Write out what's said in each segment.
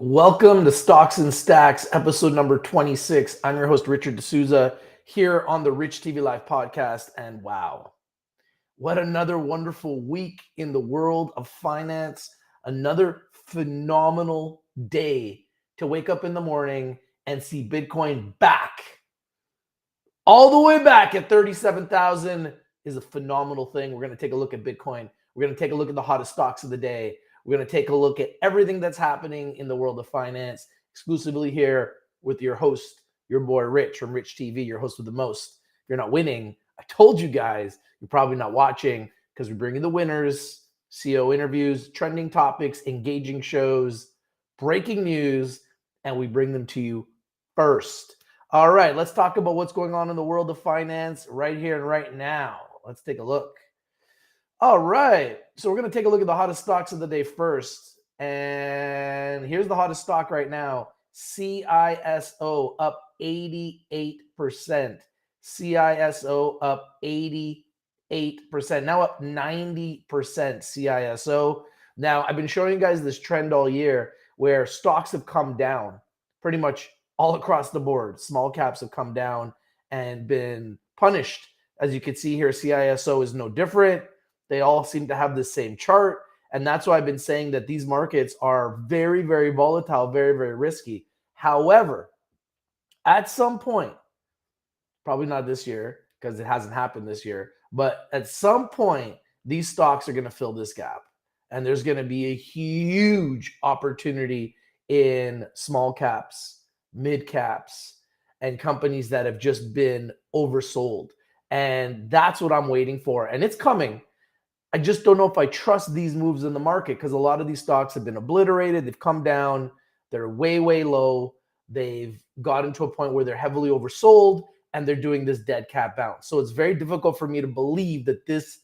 Welcome to Stocks and Stacks, episode number 26. I'm your host, Richard D'Souza, here on the Rich TV Live podcast. And wow, what another wonderful week in the world of finance. Another phenomenal day to wake up in the morning and see Bitcoin back. All the way back at 37,000 is a phenomenal thing. We're going to take a look at Bitcoin. We're going to take a look at the hottest stocks of the day. We're going to take a look at everything that's happening in the world of finance, exclusively here with your host, your boy Rich from Rich TV, your host with the most. If you're not winning, I told you guys, you're probably not watching because we bring you the winners, CEO interviews, trending topics, engaging shows, breaking news, and we bring them to you first. All right, let's talk about what's going on in the world of finance right here and right now. Let's take a look. All right, so we're going to take a look at the hottest stocks of the day first. And here's the hottest stock right now. CISO up 88%. CISO up 88%. Now up 90% CISO. Now, I've been showing you guys this trend all year where stocks have come down pretty much all across the board. Small caps have come down and been punished. As you can see here, CISO is no different. They all seem to have the same chart. And that's why I've been saying that these markets are very, very volatile, very, very risky. However, at some point, probably not this year because it hasn't happened this year, but at some point, these stocks are going to fill this gap. And there's going to be a huge opportunity in small caps, mid caps, and companies that have just been oversold. And that's what I'm waiting for. And it's coming. I just don't know if I trust these moves in the market because a lot of these stocks have been obliterated. They've come down. They're way, way low. They've gotten to a point where they're heavily oversold and they're doing this dead cat bounce. So it's very difficult for me to believe that this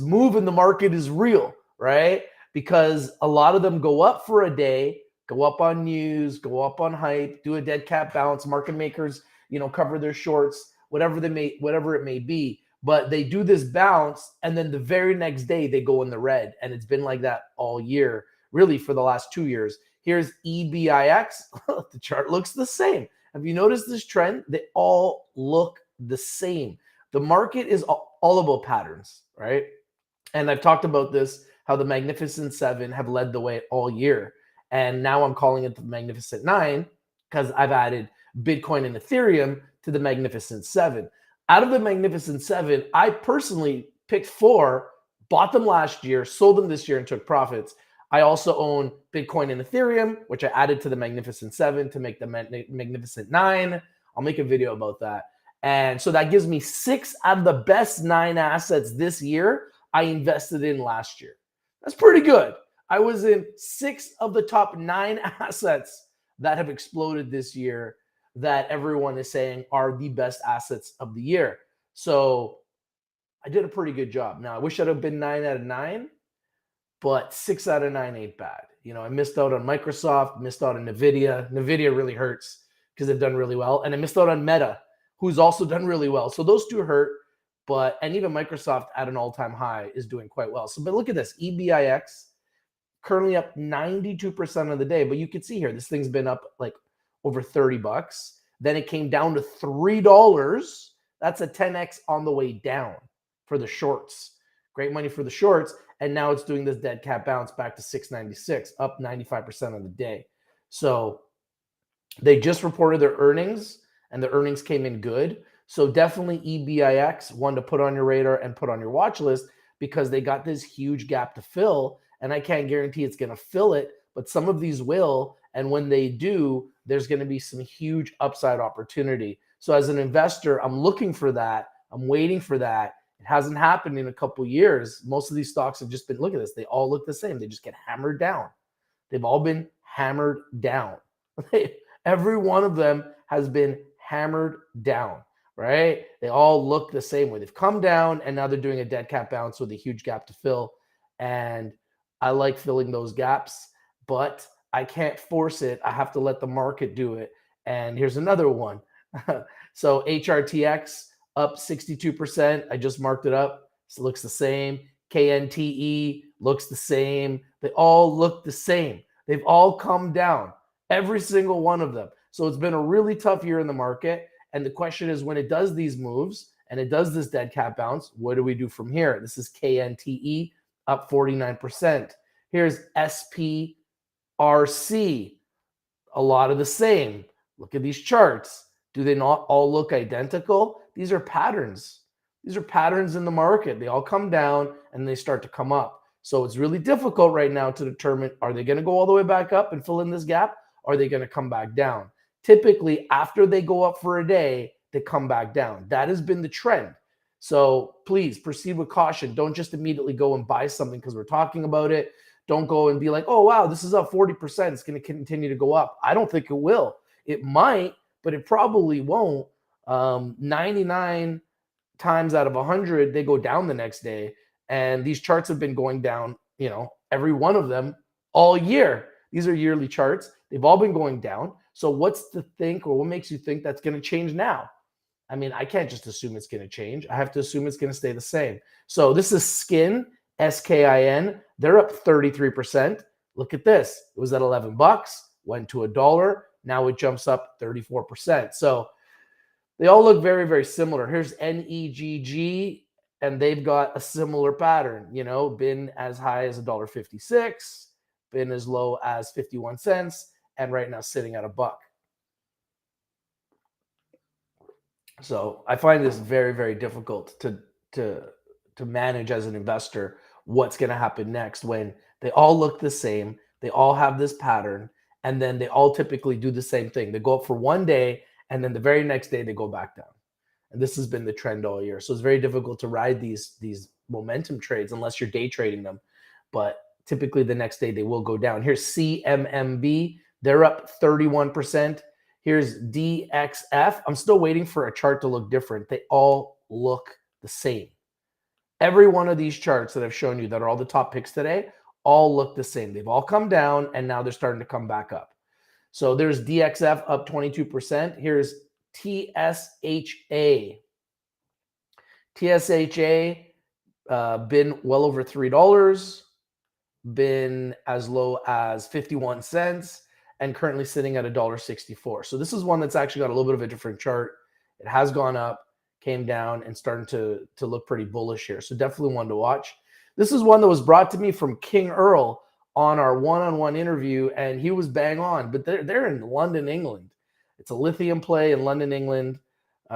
move in the market is real, right? Because a lot of them go up for a day, go up on news, go up on hype, do a dead cat bounce. Market makers, cover their shorts, whatever it may be. But they do this bounce, and then the very next day they go in the red. And it's been like that all year, really for the last 2 years. Here's EBIX. The chart looks the same. Have you noticed this trend? They all look the same. The market is all about patterns, right? And I've talked about this, how the Magnificent Seven have led the way all year. And now I'm calling it the Magnificent Nine because I've added Bitcoin and Ethereum to the Magnificent Seven. Out of the Magnificent Seven, I personally picked 4, bought them last year, sold them this year, and took profits. I also own Bitcoin and Ethereum, which I added to the Magnificent Seven to make the Magnificent Nine. I'll make a video about that. And so that gives me 6 out of the best 9 assets this year I invested in last year. That's pretty good. I was in 6 of the top 9 assets that have exploded this year that everyone is saying are the best assets of the year. So I did a pretty good job. Now, I wish I'd have been 9 out of 9, but 6 out of 9 ain't bad. I missed out on Microsoft, missed out on NVIDIA. NVIDIA really hurts because they've done really well. And I missed out on Meta, who's also done really well. So those two hurt, and even Microsoft at an all-time high is doing quite well. So, but look at this, EBIX, currently up 92% of the day. But you can see here, this thing's been up like over $30. Then it came down to $3. That's a 10x on the way down for the shorts. Great money for the shorts. And now it's doing this dead cat bounce back to 696, up 95% of the day. So they just reported their earnings, and the earnings came in good. So definitely EBIX, one to put on your radar and put on your watch list because they got this huge gap to fill. And I can't guarantee it's going to fill it, but some of these will. And when they do, there's going to be some huge upside opportunity. So as an investor, I'm looking for that. I'm waiting for that. It hasn't happened in a couple of years. Most of these stocks have just been, look at this. They all look the same. They just get hammered down. They've all been hammered down. Every one of them has been hammered down, right? They all look the same way. They've come down, and now they're doing a dead cat bounce with a huge gap to fill. And I like filling those gaps, but I can't force it. I have to let the market do it. And here's another one. So HRTX up 62%. I just marked it up. So it looks the same. KNTE looks the same. They all look the same. They've all come down, every single one of them. So it's been a really tough year in the market. And the question is, when it does these moves and it does this dead cat bounce, what do we do from here? This is KNTE up 49%. Here's SPRC, a lot of the same. Look at these charts. Do they not all look identical? These are patterns. These are patterns in the market. They all come down and they start to come up. So it's really difficult right now to determine, are they going to go all the way back up and fill in this gap? Or are they going to come back down? Typically, after they go up for a day, they come back down. That has been the trend. So please proceed with caution. Don't just immediately go and buy something because we're talking about it. Don't go and be like, oh, wow, this is up 40%. It's going to continue to go up. I don't think it will. It might, but it probably won't. 99 times out of 100, they go down the next day. And these charts have been going down, every one of them all year. These are yearly charts. They've all been going down. So what's to think, or what makes you think that's going to change now? I mean, I can't just assume it's going to change. I have to assume it's going to stay the same. So this is Skin, SKIN. They're up 33%. Look at this. It was at $11, went to $1. Now it jumps up 34%. So they all look very, very similar. Here's NEGG, and they've got a similar pattern. Been as high as $1.56, been as low as 51 cents, and right now sitting at $1. So I find this very, very difficult to manage as an investor. What's going to happen next when they all look the same, they all have this pattern, and then they all typically do the same thing. They go up for one day, and then the very next day they go back down. And this has been the trend all year. So it's very difficult to ride these momentum trades unless you're day trading them. But typically the next day they will go down. Here's CMMB. They're up 31%. Here's DXF. I'm still waiting for a chart to look different. They all look the same. Every one of these charts that I've shown you that are all the top picks today all look the same. They've all come down, and now they're starting to come back up. So there's DXF up 22%. Here's TSHA. TSHA been well over $3, been as low as 51 cents, and currently sitting at $1.64. So this is one that's actually got a little bit of a different chart. It has gone up, came down, and starting to look pretty bullish here. So definitely one to watch. This is one that was brought to me from King Earl on our one-on-one interview, and he was bang on. But they're in London, England. It's a lithium play in London, England.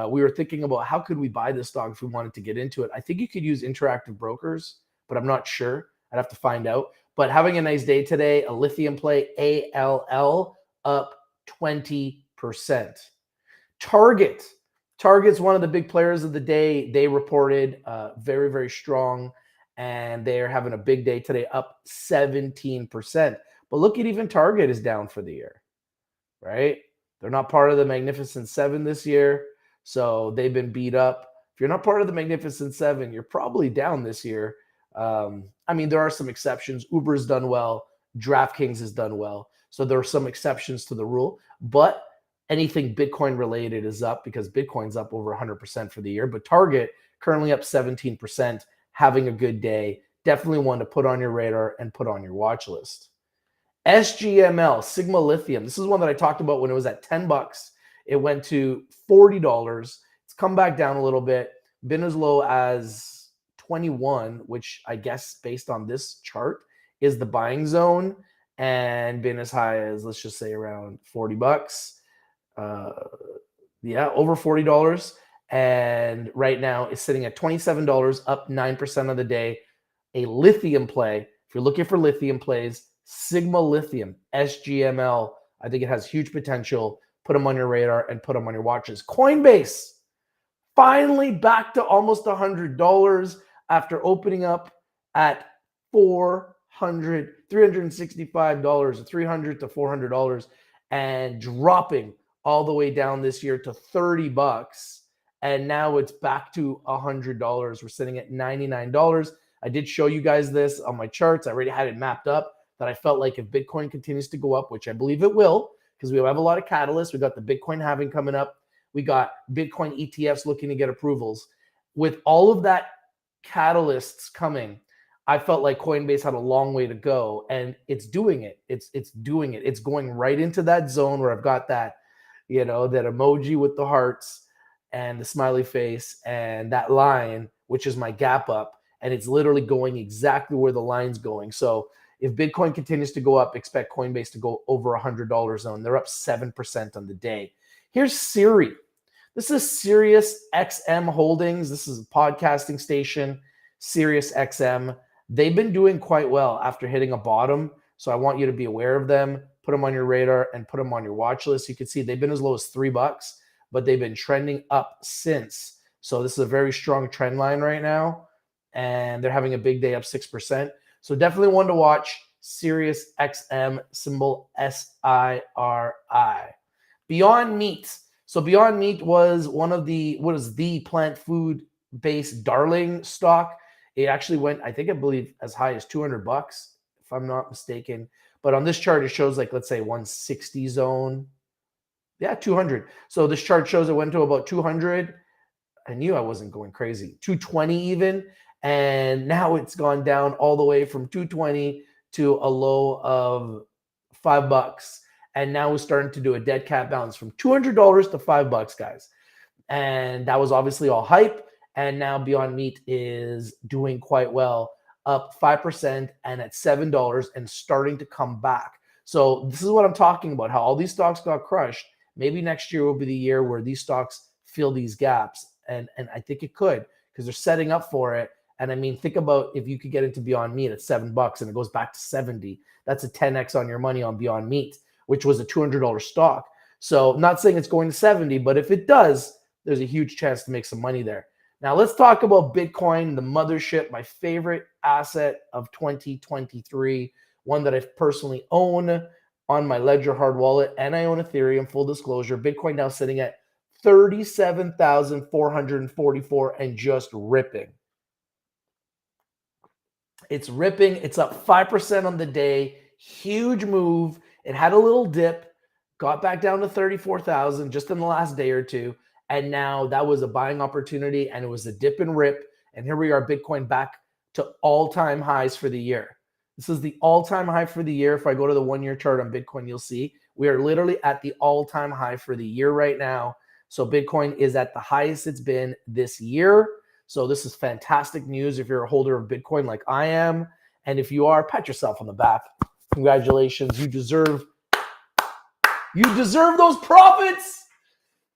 We were thinking about how could we buy this stock if we wanted to get into it. I think you could use Interactive Brokers, but I'm not sure. I'd have to find out. But having a nice day today, a lithium play, ALL, up 20%. Target's one of the big players of the day. They reported very, very strong, and they're having a big day today, up 17%. But look at even Target is down for the year, right? They're not part of the Magnificent Seven this year, so they've been beat up. If you're not part of the Magnificent Seven, you're probably down this year. I mean, there are some exceptions. Uber's done well. DraftKings has done well. So there are some exceptions to the rule. But anything Bitcoin related is up because Bitcoin's up over 100% for the year. But Target currently up 17%, having a good day. Definitely one to put on your radar and put on your watch list. SGML, Sigma Lithium. This is one that I talked about when it was at $10. It went to $40. It's come back down a little bit. Been as low as 21, which I guess based on this chart is the buying zone, and been as high as, let's just say, around $40. Over $40. And right now it's sitting at $27, up 9% of the day. A lithium play. If you're looking for lithium plays, Sigma Lithium, SGML. I think it has huge potential. Put them on your radar and put them on your watches. Coinbase, finally back to almost $100 after opening up at $365 or $300 to $400 and dropping all the way down this year to $30. And now it's back to $100. We're sitting at $99. I did show you guys this on my charts. I already had it mapped up that I felt like if Bitcoin continues to go up, which I believe it will, because we have a lot of catalysts. We got the Bitcoin halving coming up. We got Bitcoin ETFs looking to get approvals. With all of that catalysts coming, I felt like Coinbase had a long way to go, and it's doing it. It's doing it. It's going right into that zone where I've got that, that emoji with the hearts and the smiley face and that line, which is my gap up, and it's literally going exactly where the line's going. So if Bitcoin continues to go up, expect Coinbase to go over $100 zone. They're up 7% on the day. Here's Siri. This is Sirius XM Holdings. This is a podcasting station, Sirius XM. They've been doing quite well after hitting a bottom. So I want you to be aware of them, put them on your radar, and put them on your watch list. You can see they've been as low as $3, but they've been trending up since. So this is a very strong trend line right now. And they're having a big day, up 6%. So definitely one to watch. Sirius XM, symbol SIRI. Beyond Meat. So Beyond Meat was the plant food based darling stock. It actually went, I believe, as high as $200, if I'm not mistaken. But on this chart, it shows like, let's say 160 zone. Yeah, 200. So this chart shows it went to about 200. I knew I wasn't going crazy. 220 even. And now it's gone down all the way from 220 to a low of $5. And now we're starting to do a dead cat bounce from $200 to $5, guys. And that was obviously all hype. And now Beyond Meat is doing quite well, up 5% and at $7 and starting to come back. So this is what I'm talking about, how all these stocks got crushed. Maybe next year will be the year where these stocks fill these gaps. And I think it could, because they're setting up for it. And I mean, think about if you could get into Beyond Meat at $7 and it goes back to 70. That's a 10x on your money on Beyond Meat, which was a $200 stock. So I'm not saying it's going to 70, but if it does, there's a huge chance to make some money there. Now let's talk about Bitcoin, the mothership, my favorite asset of 2023, one that I personally own on my Ledger hard wallet, and I own Ethereum, full disclosure. Bitcoin now sitting at 37,444 and just ripping. It's ripping. It's up 5% on the day. Huge move. It had a little dip, got back down to 34,000 just in the last day or two. And now that was a buying opportunity, and it was a dip and rip. And here we are, Bitcoin back to all-time highs for the year. This is the all-time high for the year. If I go to the one-year chart on Bitcoin, you'll see we are literally at the all-time high for the year right now. So Bitcoin is at the highest it's been this year. So this is fantastic news if you're a holder of Bitcoin like I am. And if you are, pat yourself on the back. Congratulations. You deserve those profits.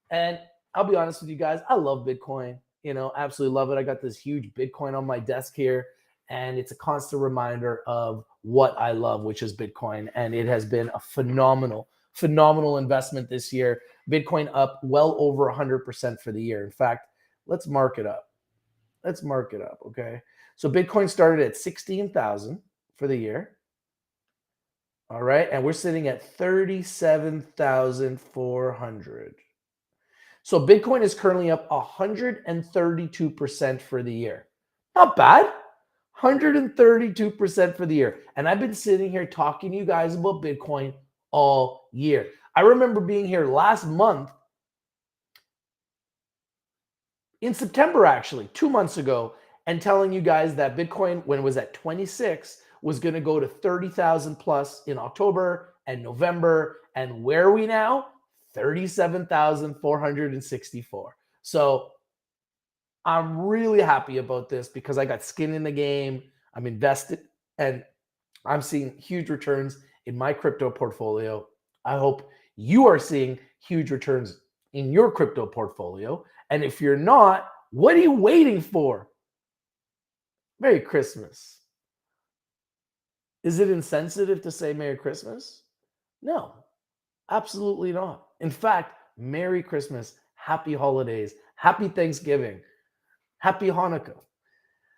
And I'll be honest with you guys, I love Bitcoin. Absolutely love it. I got this huge Bitcoin on my desk here, and it's a constant reminder of what I love, which is Bitcoin. And it has been a phenomenal investment this year. Bitcoin up well over 100% for the year. In fact, let's mark it up. Okay? So Bitcoin started at 16,000 for the year. All right, and we're sitting at 37,400. So Bitcoin is currently up 132% for the year. Not bad. 132% for the year. And I've been sitting here talking to you guys about Bitcoin all year. I remember being here last month in September, actually, 2 months ago, and telling you guys that Bitcoin, when it was at 26, was going to go to 30,000 plus in October and November. And where are we now? 37,464. So I'm really happy about this because I got skin in the game. I'm invested and I'm seeing huge returns in my crypto portfolio. I hope you are seeing huge returns in your crypto portfolio. And if you're not, what are you waiting for? Merry Christmas. Is it insensitive to say Merry Christmas? No, absolutely not. In fact, Merry Christmas, Happy Holidays, Happy Thanksgiving, Happy Hanukkah.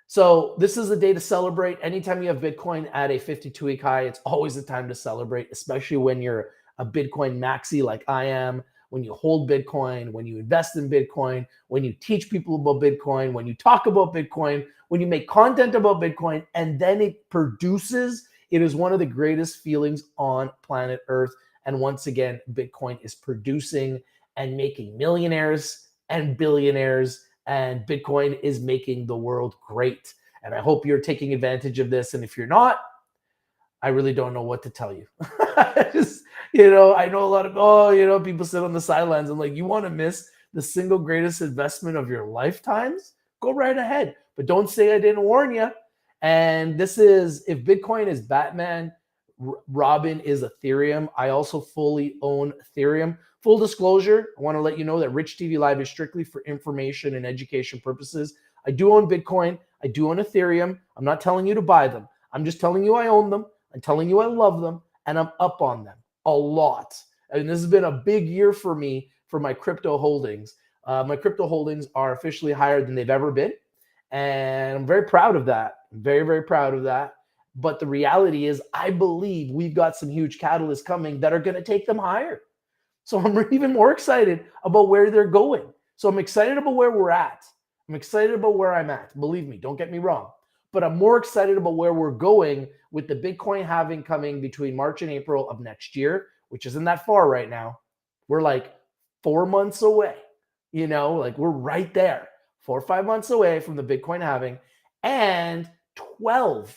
So this is a day to celebrate. Anytime you have Bitcoin at a 52-week high, it's always a time to celebrate, especially when you're a Bitcoin maxi like I am, when you hold Bitcoin, when you invest in Bitcoin, when you teach people about Bitcoin, when you talk about Bitcoin, when you make content about Bitcoin, and then it produces. It is one of the greatest feelings on planet Earth. And once again, Bitcoin is producing and making millionaires and billionaires, and Bitcoin is making the world great. And I hope you're taking advantage of this. And if you're not, I really don't know what to tell you. Just, I know a lot of, people sit on the sidelines. I'm like, you want to miss the single greatest investment of your lifetimes? Go right ahead. But don't say I didn't warn you. And this is, if Bitcoin is Batman, Robin is Ethereum. I also fully own Ethereum. Full disclosure, I want to let you know that Rich TV Live is strictly for information and education purposes. I do own Bitcoin. I do own Ethereum. I'm not telling you to buy them. I'm just telling you I own them. I'm telling you I love them, and I'm up on them a lot. And this has been a big year for me for my crypto holdings. My crypto holdings are officially higher than they've ever been. And I'm very proud of that. Very, very proud of that. But the reality is, I believe we've got some huge catalysts coming that are going to take them higher. So I'm even more excited about where they're going. So I'm excited about where we're at. I'm excited about where I'm at. Believe me, don't get me wrong. But I'm more excited about where we're going with the Bitcoin halving coming between March and April of next year, which isn't that far right now. We're like 4 months away. Like we're right there, 4 or 5 months away from the Bitcoin halving, and 12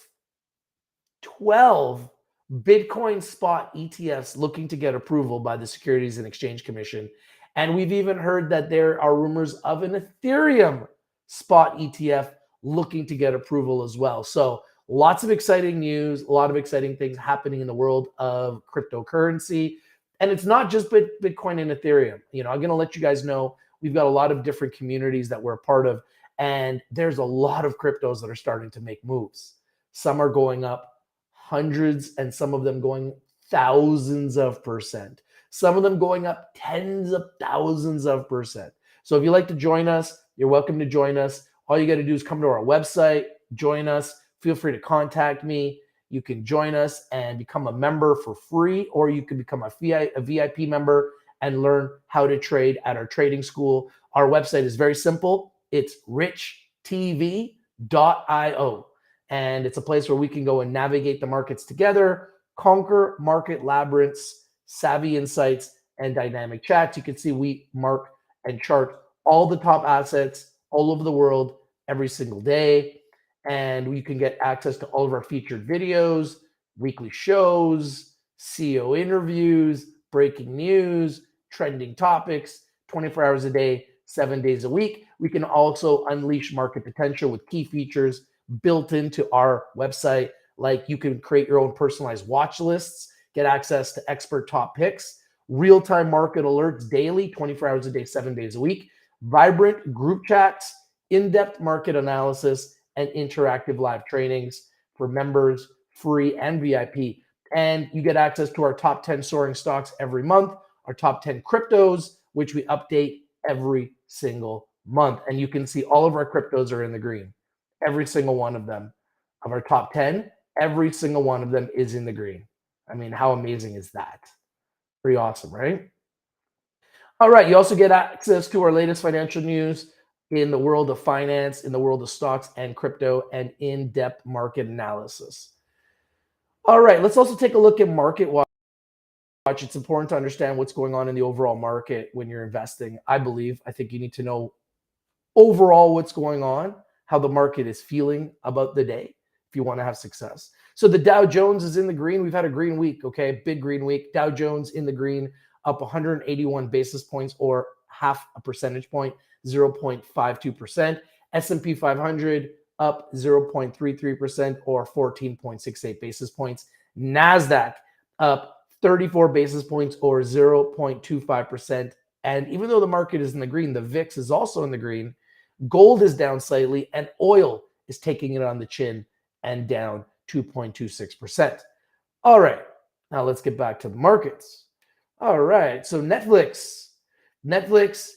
Bitcoin spot ETFs looking to get approval by the Securities and Exchange Commission. And we've even heard that there are rumors of an Ethereum spot ETF looking to get approval as well. So lots of exciting news, a lot of exciting things happening in the world of cryptocurrency. And it's not just Bitcoin and Ethereum. I'm going to let you guys know we've got a lot of different communities that we're a part of. And there's a lot of cryptos that are starting to make moves. Some are going up hundreds, and some of them going thousands of percent. Some of them going up tens of thousands of percent. So if you'd like to join us, you're welcome to join us. All you got to do is come to our website, join us. Feel free to contact me. You can join us and become a member for free, or you can become a VIP member and learn how to trade at our trading school. Our website is very simple. It's richtv.io. And it's a place where we can go and navigate the markets together, conquer market labyrinths, savvy insights, and dynamic chats. You can see we mark and chart all the top assets all over the world every single day. And you can get access to all of our featured videos, weekly shows, CEO interviews, breaking news, trending topics, 24 hours a day, 7 days a week. We can also unleash market potential with key features built into our website. Like you can create your own personalized watch lists, get access to expert top picks, real-time market alerts daily, 24 hours a day, 7 days a week, vibrant group chats, in-depth market analysis, and interactive live trainings for members, free and VIP. And you get access to our top 10 soaring stocks every month, our top 10 cryptos, which we update every single month. And you can see all of our cryptos are in the green. Every single one of them, of our top 10, every single one of them is in the green. I mean, how amazing is that? Pretty awesome, right? All right. You also get access to our latest financial news in the world of finance, in the world of stocks and crypto, and in-depth market analysis. All right. Let's also take a look at market watch. It's important to understand what's going on in the overall market when you're investing. I think you need to know overall what's going on, how the market is feeling about the day if you want to have success. So the Dow Jones is in the green. We've had a green week, okay? Big green week. Dow Jones in the green, up 181 basis points or half a percentage point, 0.52%. S&P 500 up 0.33% or 14.68 basis points. NASDAQ up 34 basis points or 0.25%. And even though the market is in the green, the VIX is also in the green. Gold is down slightly, and oil is taking it on the chin and down 2.26%. All right, now let's get back to the markets. All right, so Netflix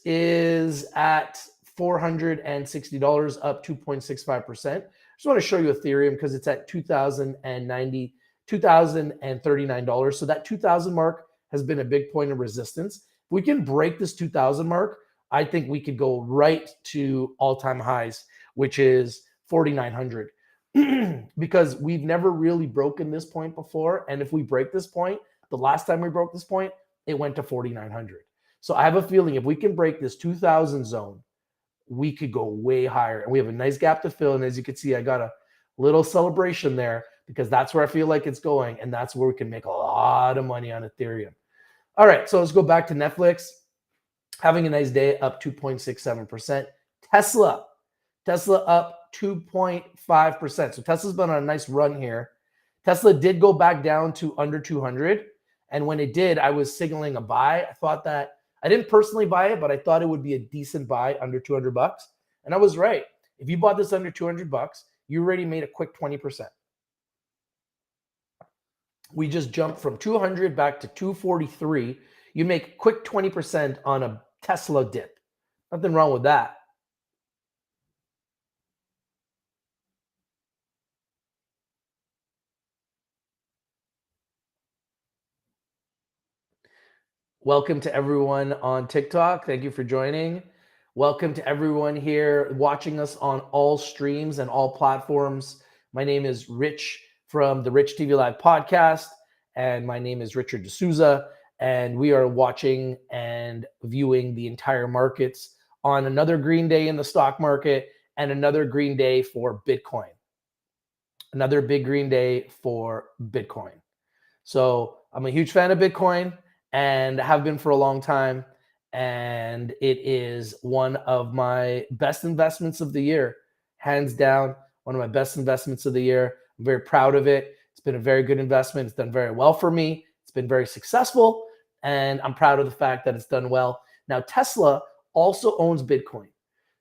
is at $460, up 2.65%. I just want to show you Ethereum because it's at $2,039. So that 2,000 mark has been a big point of resistance. If we can break this 2,000 mark, I think we could go right to all-time highs, which is 4,900. Because we've never really broken this point before. And if we break this point, the last time we broke this point, it went to 4,900. So I have a feeling if we can break this 2,000 zone, we could go way higher. And we have a nice gap to fill. And as you can see, I got a little celebration there because that's where I feel like it's going. And that's where we can make a lot of money on Ethereum. All right, so let's go back to Netflix. Having a nice day, up 2.67%. Tesla up 2.5%. So Tesla's been on a nice run here. Tesla did go back down to under 200. And when it did, I was signaling a buy. I thought that I didn't personally buy it, but I thought it would be a decent buy under 200 bucks. And I was right. If you bought this under 200 bucks, you already made a quick 20%. We just jumped from 200 back to 243. You make quick 20% on a Tesla dip. Nothing wrong with that. Welcome to everyone on TikTok. Thank you for joining. Welcome to everyone here watching us on all streams and all platforms. My name is Rich from the Rich TV Live podcast, and my name is Richard D'Souza, and we are watching and viewing the entire markets on another green day in the stock market and another green day for Bitcoin. Another big green day for Bitcoin. So I'm a huge fan of Bitcoin and have been for a long time. And it is one of my best investments of the year, hands down, one of my best investments of the year. I'm very proud of it. It's been a very good investment. It's done very well for me. It's been very successful. And I'm proud of the fact that it's done well. Now, Tesla also owns Bitcoin.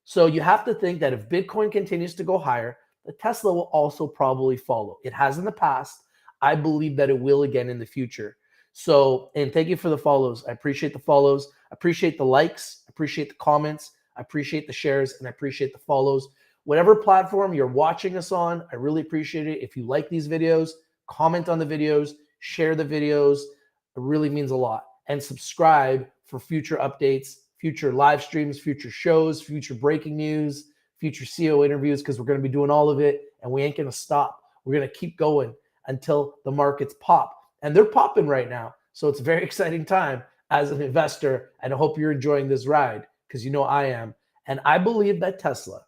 So you have to think that if Bitcoin continues to go higher, the Tesla will also probably follow. It has in the past. I believe that it will again in the future. So, and thank you for the follows. I appreciate the follows. I appreciate the likes. I appreciate the comments. I appreciate the shares, and I appreciate the follows. Whatever platform you're watching us on, I really appreciate it. If you like these videos, comment on the videos, share the videos. It really means a lot. And subscribe for future updates, future live streams, future shows, future breaking news, future CEO interviews, because we're going to be doing all of it, and we ain't going to stop. We're going to keep going until the markets pop. And they're popping right now. So it's a very exciting time as an investor. And I hope you're enjoying this ride because you know I am. And I believe that Tesla,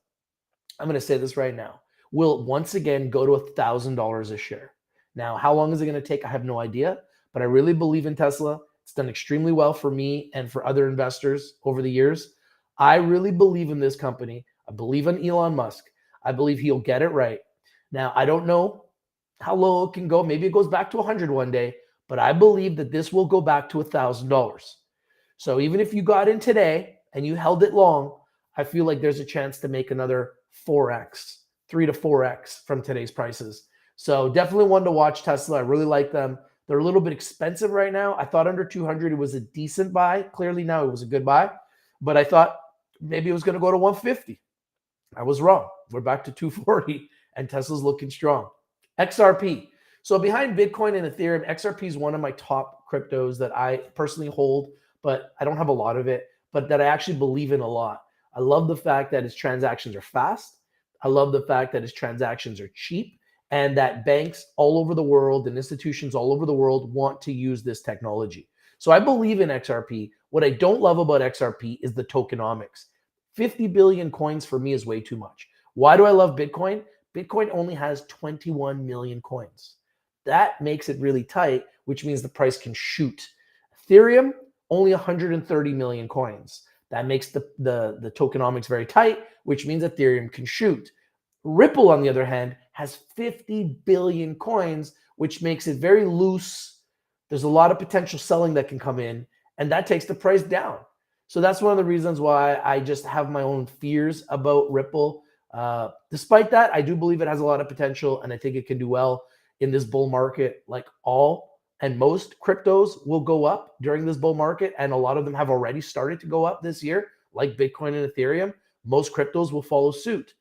I'm going to say this right now, will once again go to $1,000 a share. Now, how long is it going to take? I have no idea. But I really believe in Tesla. It's done extremely well for me and for other investors over the years. I really believe in this company. I believe in Elon Musk. I believe he'll get it right. Now, I don't know how low it can go. Maybe it goes back to 100 one day, but I believe that this will go back to $1,000. So even if you got in today and you held it long, I feel like there's a chance to make another 4x, 3 to 4x from today's prices. So definitely one to watch Tesla. I really like them. They're a little bit expensive right now. I thought under 200 it was a decent buy. Clearly now it was a good buy, but I thought maybe it was going to go to 150. I was wrong. We're back to 240 and Tesla's looking strong. XRP. So behind Bitcoin and Ethereum, XRP is one of my top cryptos that I personally hold, but I don't have a lot of it, but that I actually believe in a lot. I love the fact that its transactions are fast. I love the fact that its transactions are cheap and that banks all over the world and institutions all over the world want to use this technology. So I believe in XRP. What I don't love about XRP is the tokenomics. 50 billion coins for me is way too much. Why do I love Bitcoin? Bitcoin only has 21 million coins. That makes it really tight, which means the price can shoot. Ethereum, only 130 million coins. That makes the tokenomics very tight, which means Ethereum can shoot. Ripple, on the other hand, has 50 billion coins, which makes it very loose. There's a lot of potential selling that can come in, and that takes the price down. So that's one of the reasons why I just have my own fears about Ripple. Despite that, I do believe it has a lot of potential, and I think it can do well in this bull market. Like all and most cryptos will go up during this bull market, and a lot of them have already started to go up this year, like Bitcoin and Ethereum. Most cryptos will follow suit.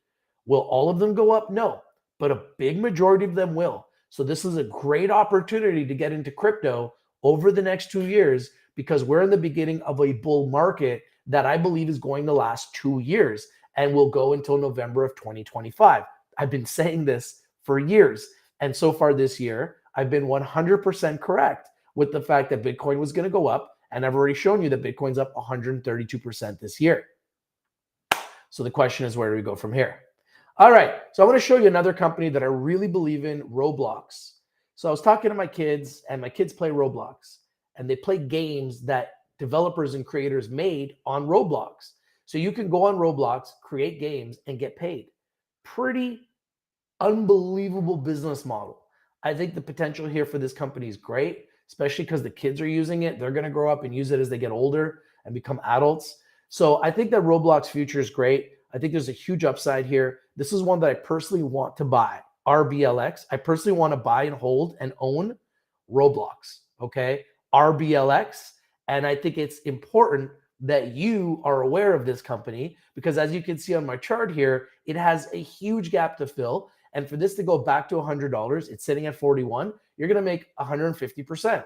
Will all of them go up? No, but a big majority of them will. So this is a great opportunity to get into crypto over the next 2 years because we're in the beginning of a bull market that I believe is going to last 2 years and will go until November of 2025. I've been saying this for years. And so far this year, I've been 100% correct with the fact that Bitcoin was going to go up. And I've already shown you that Bitcoin's up 132% this year. So the question is, where do we go from here? All right. So I want to show you another company that I really believe in, Roblox. So I was talking to my kids, and my kids play Roblox, and they play games that developers and creators made on Roblox. So you can go on Roblox, create games, and get paid. Pretty unbelievable business model. I think the potential here for this company is great, especially because the kids are using it. They're going to grow up and use it as they get older and become adults. So I think that Roblox future is great. I think there's a huge upside here. This is one that I personally want to buy, RBLX. I personally want to buy and hold and own Roblox, okay? RBLX. And I think it's important that you are aware of this company because as you can see on my chart here, it has a huge gap to fill. And for this to go back to $100, it's sitting at 41, you're going to make 150%.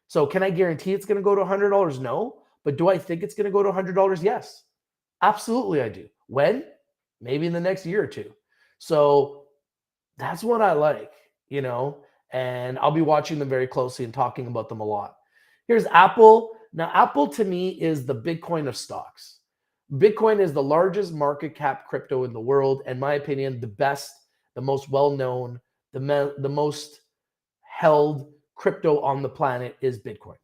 So can I guarantee it's going to go to $100? No. But do I think it's going to go to $100? Yes. Absolutely, I do. When? Maybe in the next year or two. So that's what I like, and I'll be watching them very closely and talking about them a lot. Here's Apple. Now, Apple to me is the Bitcoin of stocks. Bitcoin is the largest market cap crypto in the world. In my opinion, the best, the most well-known, the most held crypto on the planet is Bitcoin.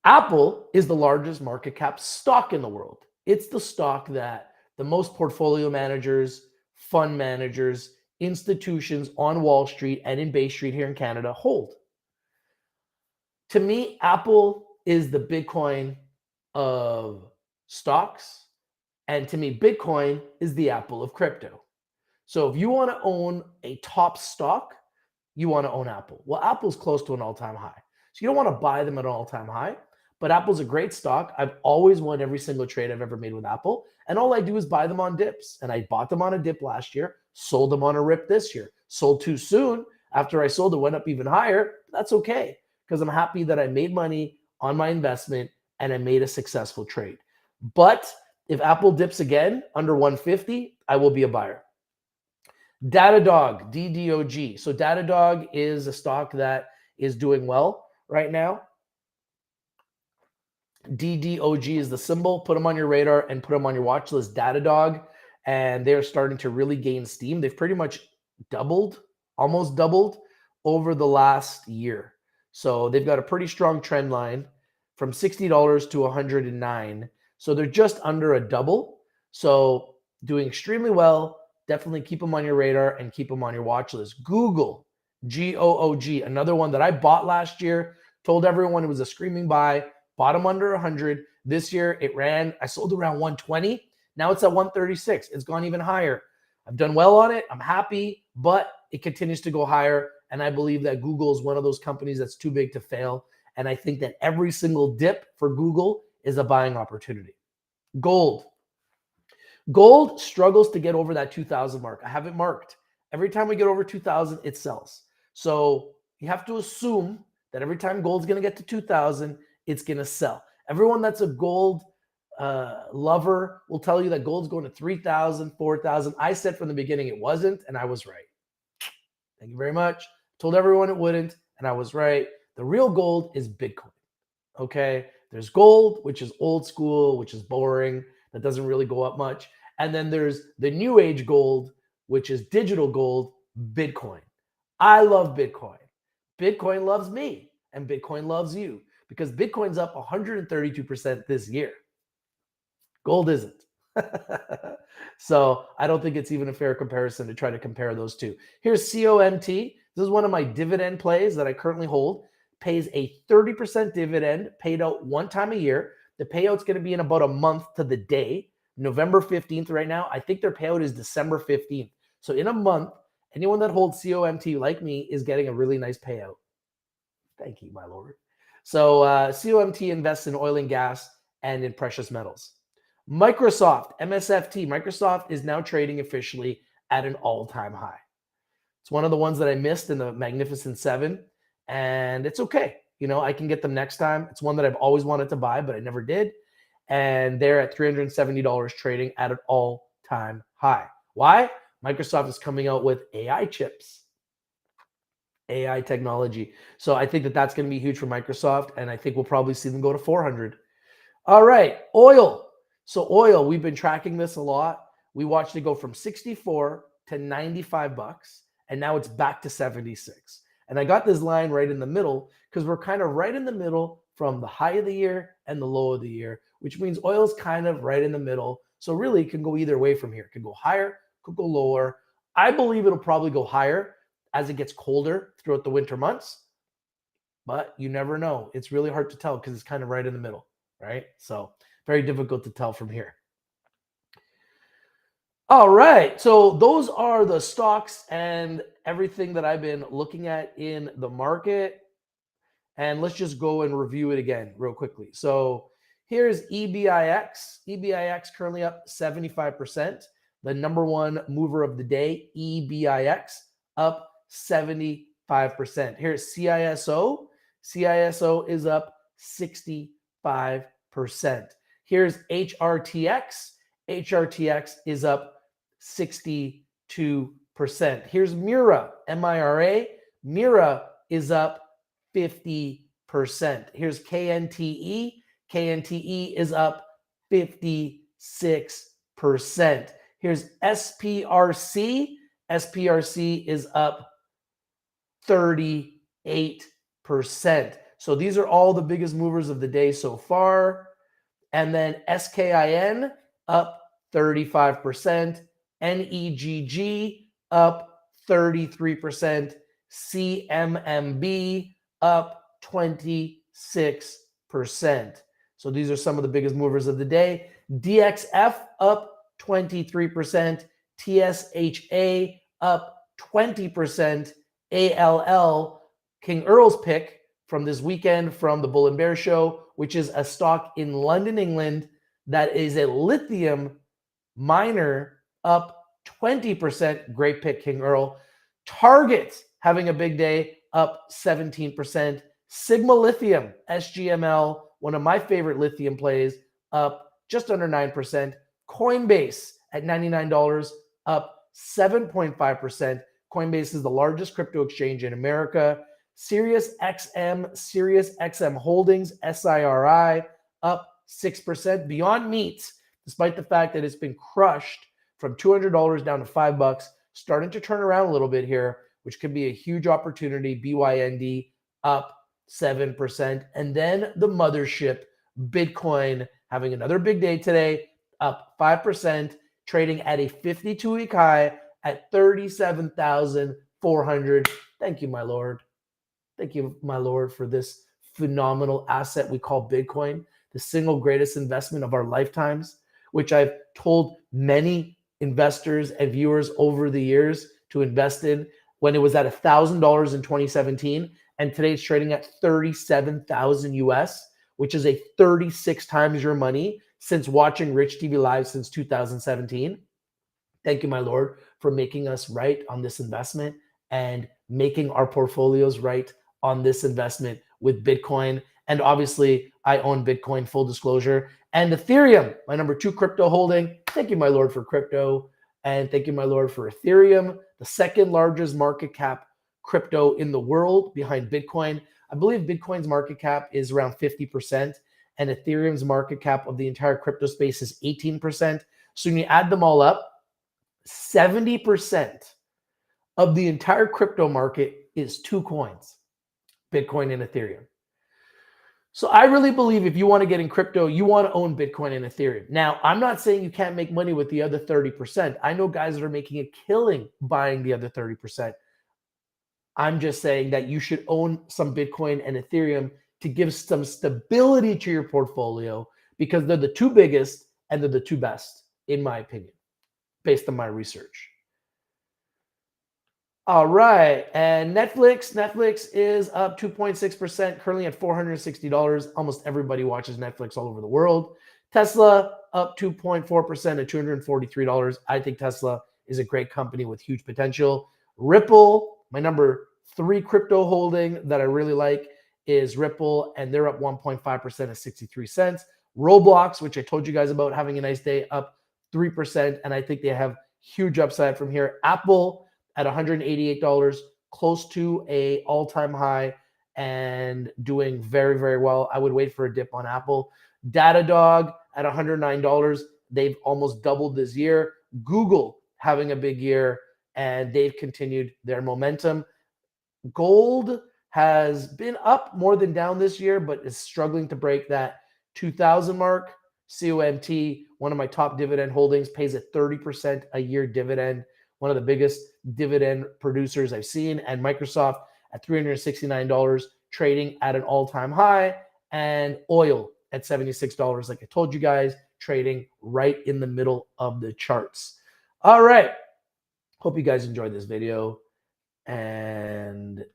Apple is the largest market cap stock in the world. It's the stock that the most portfolio managers, fund managers, institutions on Wall Street and in Bay Street here in Canada hold. To me, Apple is the Bitcoin of stocks. And to me, Bitcoin is the Apple of crypto. So if you want to own a top stock, you want to own Apple. Well, Apple's close to an all-time high. So you don't want to buy them at an all-time high, but Apple's a great stock. I've always won every single trade I've ever made with Apple. And all I do is buy them on dips. And I bought them on a dip last year, sold them on a rip this year. Sold too soon. After I sold, it went up even higher. That's okay, because I'm happy that I made money on my investment and I made a successful trade. But if Apple dips again under 150, I will be a buyer. Datadog, DDOG. So Datadog is a stock that is doing well right now. DDOG is the symbol. Put them on your radar and put them on your watch list. Datadog, and they're starting to really gain steam. They've pretty much doubled, almost doubled over the last year. So they've got a pretty strong trend line from $60 to $109. So they're just under a double. So doing extremely well. Definitely keep them on your radar and keep them on your watch list. Google, GOOG, another one that I bought last year. Told everyone it was a screaming buy. Bought them under 100. This year it ran. I sold around 120. Now it's at 136. It's gone even higher. I've done well on it. I'm happy, but it continues to go higher. And I believe that Google is one of those companies that's too big to fail. And I think that every single dip for Google is a buying opportunity. Gold. Gold struggles to get over that 2,000 mark. I have it marked. Every time we get over 2,000, it sells. So you have to assume that every time gold's going to get to 2,000, it's going to sell. Everyone that's a gold lover will tell you that gold's going to 3,000, 4,000. I said from the beginning it wasn't, and I was right. Thank you very much. Told everyone it wouldn't, and I was right. The real gold is Bitcoin. Okay? There's gold, which is old school, which is boring, that doesn't really go up much. And then there's the new age gold, which is digital gold, Bitcoin. I love Bitcoin. Bitcoin loves me, and Bitcoin loves you, because Bitcoin's up 132% this year. Gold isn't. So I don't think it's even a fair comparison to try to compare those two. Here's COMT. This is one of my dividend plays that I currently hold. Pays a 30% dividend, paid out one time a year. The payout's going to be in about a month to the day, November 15th right now. I think their payout is December 15th. So in a month, anyone that holds COMT like me is getting a really nice payout. Thank you, my lord. So COMT invests in oil and gas and in precious metals. Microsoft, MSFT. Microsoft is now trading officially at an all-time high. It's one of the ones that I missed in the Magnificent Seven, and it's okay. I can get them next time. It's one that I've always wanted to buy, but I never did. And they're at $370 trading at an all-time high. Why? Microsoft is coming out with AI chips, AI technology. So I think that that's going to be huge for Microsoft, and I think we'll probably see them go to 400. All right, oil. So oil, we've been tracking this a lot. We watched it go from 64 to 95 bucks, and now it's back to 76. And I got this line right in the middle because we're kind of right in the middle from the high of the year and the low of the year, which means oil's kind of right in the middle. So really it can go either way from here. It could go higher, could go lower. I believe it'll probably go higher as it gets colder throughout the winter months, but you never know. It's really hard to tell because it's kind of right in the middle, right? So very difficult to tell from here. All right. So those are the stocks and everything that I've been looking at in the market. And let's just go and review it again real quickly. So here's EBIX. EBIX currently up 75%. The number one mover of the day, EBIX, up 75%. Here's CISO. CISO is up 65%. Here's HRTX. HRTX is up 62%. Here's Mira, MIRA. Mira is up 50%. Here's KNTE. KNTE is up 56%. Here's SPRC. SPRC is up 38%. So these are all the biggest movers of the day so far. And then SKIN up 35%. NEGG up 33%. CMMB up 26%. So these are some of the biggest movers of the day. DXF up 23%. TSHA up 20%. ALL, King Earl's pick from this weekend from the Bull and Bear Show, which is a stock in London, England, that is a lithium miner, up 20%. Great pick, King Earl. Target having a big day, up 17%. Sigma Lithium, SGML, one of my favorite lithium plays, up just under 9%. Coinbase at $99, up 7.5%. Coinbase is the largest crypto exchange in America. SiriusXM Holdings, SIRI, up 6%. Beyond Meat, despite the fact that it's been crushed from $200 down to $5, starting to turn around a little bit here, which could be a huge opportunity. BYND up 7%. And then the mothership, Bitcoin, having another big day today, up 5%, trading at a 52-week high at 37,400. Thank you, my Lord. Thank you, my Lord, for this phenomenal asset we call Bitcoin, the single greatest investment of our lifetimes, which I've told many investors and viewers over the years to invest in when it was at $1,000 in 2017. And today it's trading at 37,000 US, which is a 36 times your money since watching Rich TV Live since 2017. Thank you, my Lord, for making us right on this investment and making our portfolios right on this investment with Bitcoin. And obviously, I own Bitcoin, full disclosure, and Ethereum, my number 2 crypto holding. Thank you, my Lord, for crypto. And thank you, my Lord, for Ethereum, the second largest market cap crypto in the world behind Bitcoin. I believe Bitcoin's market cap is around 50%, and Ethereum's market cap of the entire crypto space is 18%. So when you add them all up, 70% of the entire crypto market is 2 coins, Bitcoin and Ethereum. So I really believe if you want to get in crypto, you want to own Bitcoin and Ethereum. Now, I'm not saying you can't make money with the other 30%. I know guys that are making a killing buying the other 30%. I'm just saying that you should own some Bitcoin and Ethereum to give some stability to your portfolio because they're the 2 biggest and they're the 2 best, in my opinion, based on my research. All right. And Netflix is up 2.6%, currently at $460. Almost everybody watches Netflix all over the world. Tesla up 2.4% at $243. I think Tesla is a great company with huge potential. Ripple, my number 3 crypto holding that I really like is Ripple, and they're up 1.5% at 63 cents. Roblox, which I told you guys about having a nice day, up 3%, and I think they have huge upside from here. Apple at $188, close to a all-time high and doing very, very well. I would wait for a dip on Apple. Datadog at $109. They've almost doubled this year. Google having a big year, and they've continued their momentum. Gold has been up more than down this year, but is struggling to break that 2,000 mark. COMT, one of my top dividend holdings, pays a 30% a year dividend, one of the biggest dividend producers I've seen. And Microsoft at $369, trading at an all-time high. And oil at $76, like I told you guys, trading right in the middle of the charts. All right. Hope you guys enjoyed this video. And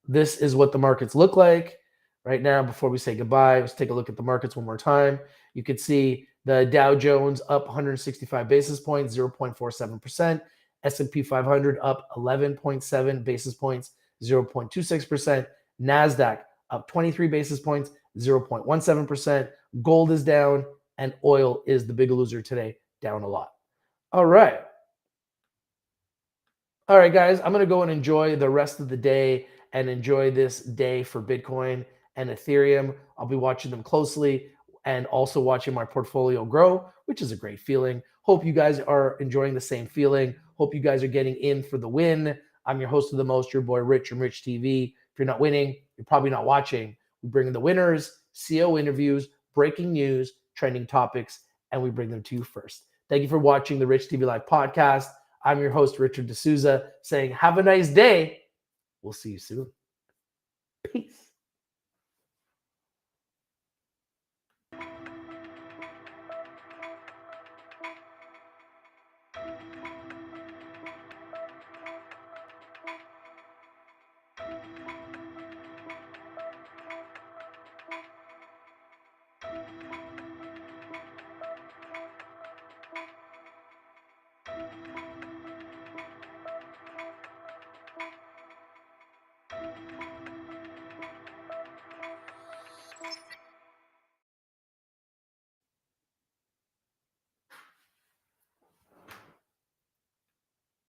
this is what the markets look like right now. Before we say goodbye, let's take a look at the markets one more time. You could see the Dow Jones up 165 basis points, 0.47%. S&P 500 up 11.7 basis points, 0.26%. NASDAQ up 23 basis points, 0.17%. Gold is down, and oil is the big loser today, down a lot. All right. All right, guys, I'm going to go and enjoy the rest of the day and enjoy this day for Bitcoin and Ethereum. I'll be watching them closely and also watching my portfolio grow, which is a great feeling. Hope you guys are enjoying the same feeling. Hope you guys are getting in for the win. I'm your host of the most, your boy Rich from Rich TV. If you're not winning, you're probably not watching. We bring in the winners, CEO interviews, breaking news, trending topics, and we bring them to you first. Thank you for watching the Rich TV Live podcast. I'm your host, Richard D'Souza, saying have a nice day. We'll see you soon. Peace.